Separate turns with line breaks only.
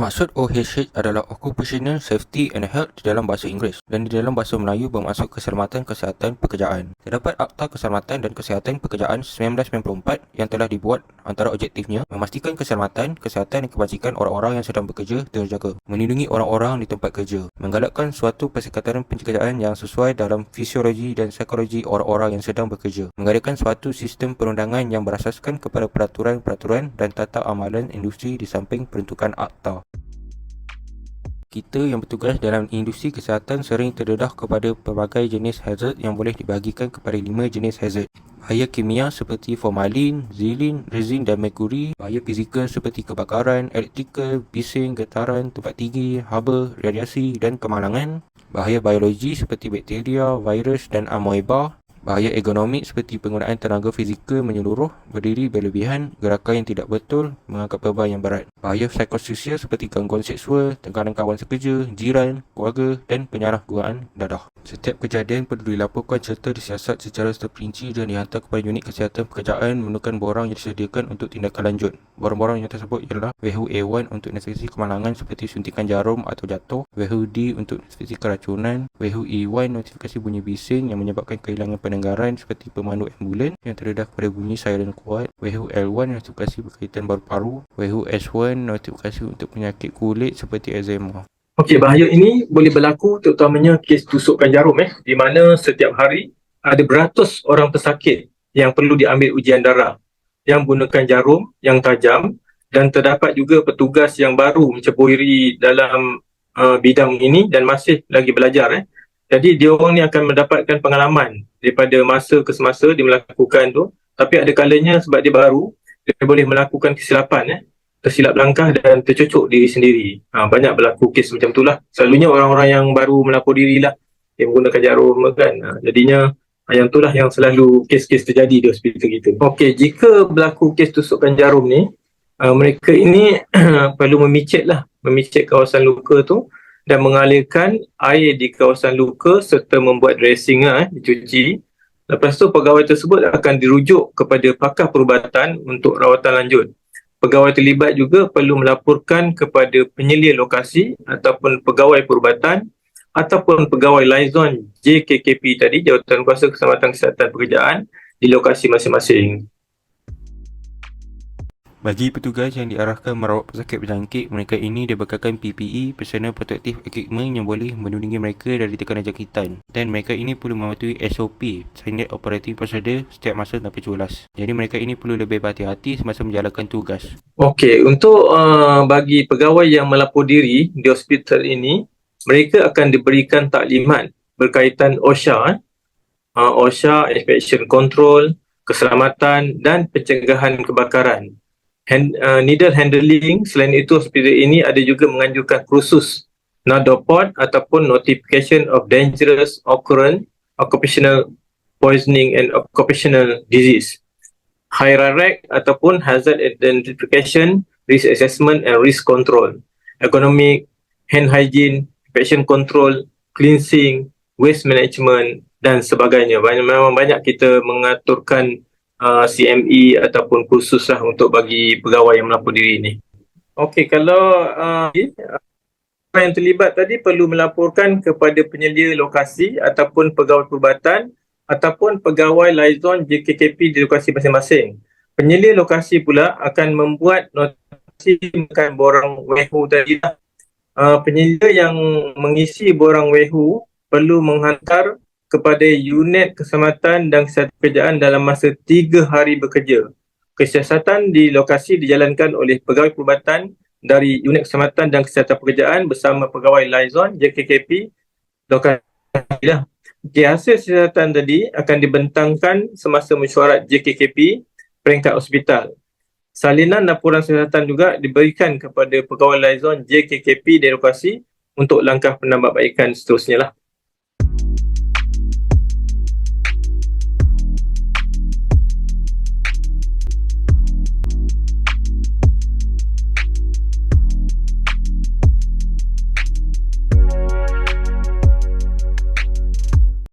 Maksud OHH adalah Occupational Safety and Health di dalam bahasa Inggeris dan di dalam bahasa Melayu bermaksud Keselamatan Kesihatan Pekerjaan. Terdapat Akta Keselamatan dan Kesihatan Pekerjaan 1994 yang telah dibuat antara objektifnya memastikan keselamatan, kesihatan dan kebajikan orang-orang yang sedang bekerja terjaga, melindungi orang-orang di tempat kerja, menggalakkan suatu persekitaran pekerjaan yang sesuai dalam fisiologi dan psikologi orang-orang yang sedang bekerja, mengadakan suatu sistem perundangan yang berasaskan kepada peraturan-peraturan dan tata amalan industri di samping peruntukan akta. Kita yang bertugas dalam industri kesihatan sering terdedah kepada pelbagai jenis hazard yang boleh dibahagikan kepada 5 jenis hazard. Bahaya kimia seperti formalin, xylene, resin dan merkuri. Bahaya fizikal seperti kebakaran, elektrikal, bising, getaran, tempat tinggi, haba, radiasi dan kemalangan. Bahaya biologi seperti bakteria, virus dan amoeba. Bahaya ergonomik seperti penggunaan tenaga fizikal menyeluruh, berdiri berlebihan, gerakan yang tidak betul, mengangkat beban yang berat. Bahaya psikososial seperti gangguan seksual, tekanan kawan sekerja, jiran, keluarga dan penyalahgunaan dadah. Setiap kejadian perlu dilaporkan serta disiasat secara terperinci dan dihantar kepada unit kesihatan pekerjaan menggunakan borang yang disediakan untuk tindakan lanjut. Borang-borang yang tersebut ialah WHU-A1 untuk infeksi kemalangan seperti suntikan jarum atau jatuh, WHU-D untuk infeksi keracunan, WHU-E1 notifikasi bunyi bising yang menyebabkan kehilangan pendengaran seperti pemandu ambulan yang terdedah kepada bunyi siren kuat, WHU-L1 notifikasi berkaitan paru-paru, WHU-S1 notifikasi untuk penyakit kulit seperti eczema.
Okey, bahaya ini boleh berlaku terutamanya kes tusukkan jarum di mana setiap hari ada beratus orang pesakit yang perlu diambil ujian darah yang menggunakan jarum yang tajam, dan terdapat juga petugas yang baru menceburi dalam bidang ini dan masih lagi belajar. Jadi dia orang ni akan mendapatkan pengalaman daripada masa ke semasa dia melakukan tu, tapi ada kalanya sebab dia baru, dia boleh melakukan kesilapan tersilap langkah dan tercocok diri sendiri. Banyak berlaku kes macam itulah. Selalunya orang-orang yang baru melapor dirilah yang menggunakan jarum kan. Jadinya yang itulah yang selalu kes-kes terjadi di hospital kita. Okey, jika berlaku kes tusukkan jarum ni, mereka ini perlu memicit kawasan luka tu dan mengalirkan air di kawasan luka serta membuat dressing dicuci. Lepas tu pegawai tersebut akan dirujuk kepada pakar perubatan untuk rawatan lanjut. Pegawai terlibat juga perlu melaporkan kepada penyelia lokasi ataupun pegawai perubatan ataupun pegawai liaison JKKP tadi, Jawatan Kuasa Keselamatan Kesihatan Pekerjaan di lokasi masing-masing.
Bagi petugas yang diarahkan merawat pesakit berjangkit, mereka ini dibekalkan PPE, Personal Protective Equipment yang boleh melindungi mereka dari tekanan jangkitan, dan mereka ini perlu mematuhi SOP, Standard Operating Procedure, setiap masa tanpa culas. Jadi mereka ini perlu lebih berhati-hati semasa menjalankan tugas.
Okey, untuk bagi pegawai yang melapor diri di hospital ini, mereka akan diberikan taklimat berkaitan OSHA, OSHA, Inspection Control, keselamatan dan pencegahan kebakaran. Needle handling. Selain itu, hospital ini ada juga menganjurkan kursus NADOPOD ataupun Notification of Dangerous Occurrence, Occupational Poisoning and Occupational Disease, HIRAREC ataupun Hazard Identification, Risk Assessment and Risk Control, Ergonomic, Hand Hygiene, Infection Control, Cleansing, Waste Management dan sebagainya. Memang banyak kita mengaturkan CME ataupun kursus untuk bagi pegawai yang melapor diri ini. Okey, kalau orang yang terlibat tadi perlu melaporkan kepada penyelia lokasi ataupun pegawai perubatan ataupun pegawai liaison JKKP di lokasi masing-masing. Penyelia lokasi pula akan membuat notisi bukan borang WHU tadi. Penyelia yang mengisi borang WHU perlu menghantar kepada unit keselamatan dan kesihatan pekerjaan dalam masa 3 hari bekerja. Kesiasatan di lokasi dijalankan oleh pegawai perubatan dari unit keselamatan dan kesihatan pekerjaan bersama pegawai liaison JKKP lokasi. Hasil siasatan tadi akan dibentangkan semasa mesyuarat JKKP peringkat hospital. Salinan laporan siasatan juga diberikan kepada pegawai liaison JKKP di lokasi untuk langkah penambahbaikan seterusnya lah.